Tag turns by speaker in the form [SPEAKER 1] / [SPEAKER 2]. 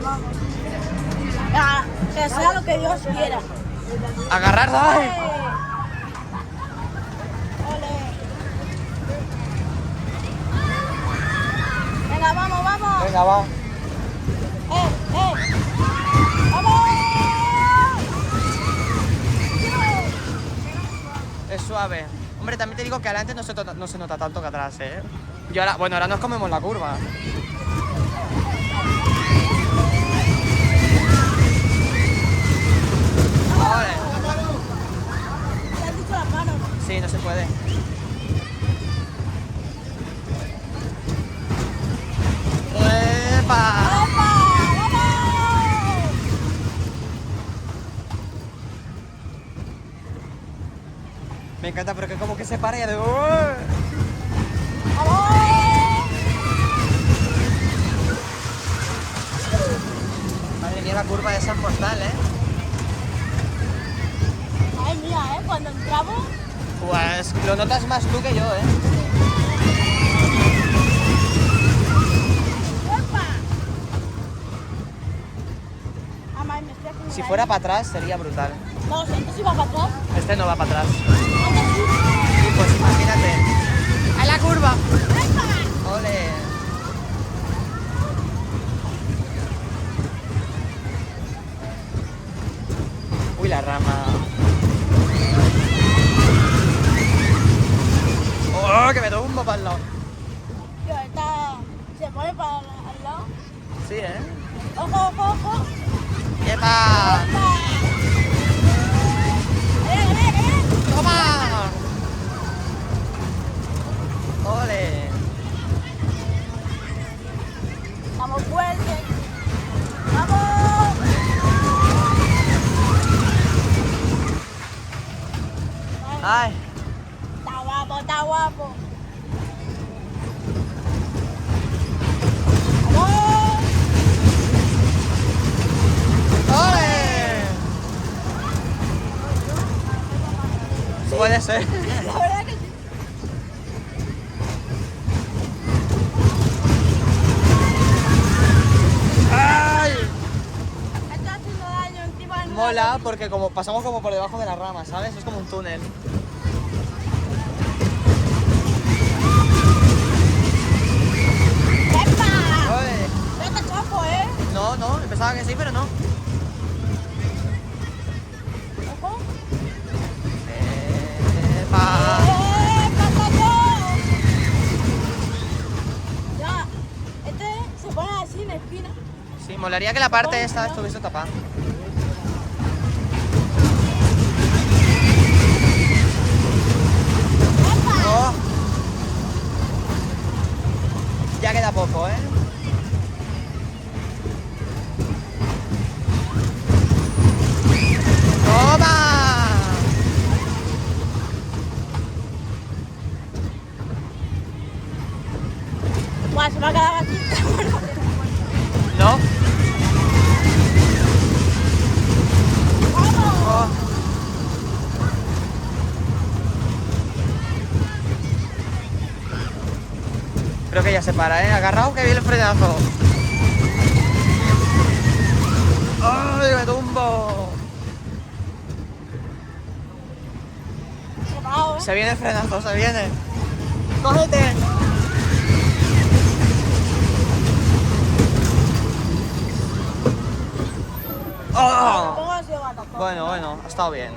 [SPEAKER 1] vamos. Ah, que sea lo que Dios quiera.
[SPEAKER 2] Agarrar, ¡ay!
[SPEAKER 1] Ole. Venga, vamos, vamos.
[SPEAKER 2] Venga, va.
[SPEAKER 1] ¡Vamos!
[SPEAKER 2] Es suave. Hombre, también te digo que adelante no se nota tanto que atrás, ¿eh? Y ahora, bueno, ahora nos comemos la curva. Ole.
[SPEAKER 1] ¿Te has dicho las manos?
[SPEAKER 2] Sí, no se puede. ¡Epa!
[SPEAKER 1] ¡Epa! ¡Vamos!
[SPEAKER 2] Me encanta porque como que se para y ya de...
[SPEAKER 1] ¡Vamos!
[SPEAKER 2] Madre mía, la curva de San Portal, ¿eh?
[SPEAKER 1] Ay, mira, cuando entramos...
[SPEAKER 2] Pues lo notas más tú que yo, ¿eh?
[SPEAKER 1] ¡Epa! Ah, madre, me estoy haciendo
[SPEAKER 2] Si
[SPEAKER 1] daño.
[SPEAKER 2] fuera para atrás sería brutal.
[SPEAKER 1] No, si esto sí va para atrás.
[SPEAKER 2] Este no va para atrás.
[SPEAKER 1] Anda, sí.
[SPEAKER 2] Pues imagínate. ¡A la curva!
[SPEAKER 1] ¡Epa!
[SPEAKER 2] ¡Ole! Uy, la rama. ¡Oh, que me tumbo para el lado!
[SPEAKER 1] Tío, esta se pone para al lado.
[SPEAKER 2] Sí, ¿eh?
[SPEAKER 1] ¡Ojo, ojo, ojo!
[SPEAKER 2] ¡Epa!
[SPEAKER 1] ¡Epa!
[SPEAKER 2] ¡Toma! ¡Ole!
[SPEAKER 1] ¡Vamos fuerte! ¡Vamos!
[SPEAKER 2] ¡Ay!
[SPEAKER 1] ¡Está guapo, está guapo! ¡Vamos!
[SPEAKER 2] ¡Ole! Puede ser.
[SPEAKER 1] La verdad que sí.
[SPEAKER 2] ¡Ay!
[SPEAKER 1] Está haciendo daño encima del
[SPEAKER 2] Mola porque como pasamos como por debajo de las ramas, ¿sabes? Es como un túnel.
[SPEAKER 1] ¡Epa!
[SPEAKER 2] ¡Ole!
[SPEAKER 1] Vete chapo,
[SPEAKER 2] No, no, pensaba que sí, pero no.
[SPEAKER 1] Ojo.
[SPEAKER 2] ¡Epa!
[SPEAKER 1] ¡Papato! Ya, este se pone así en espina.
[SPEAKER 2] Sí, molaría que la parte esta estuviese tapada.
[SPEAKER 1] ¡Epa!
[SPEAKER 2] Oh. Ya queda poco, ¿eh? ¡Toma!
[SPEAKER 1] Buah, se me ha quedado así.
[SPEAKER 2] ¿No?
[SPEAKER 1] ¡Vamos!
[SPEAKER 2] Oh. Creo que ya se para, ¿eh? Agarrado que viene el frenazo. ¡Ay, me tumbo!
[SPEAKER 1] Se va,
[SPEAKER 2] Se viene el frenazo, se viene. ¡Cógete! ¡Oh!
[SPEAKER 1] Pongo así de batacón.
[SPEAKER 2] Bueno, ha estado bien.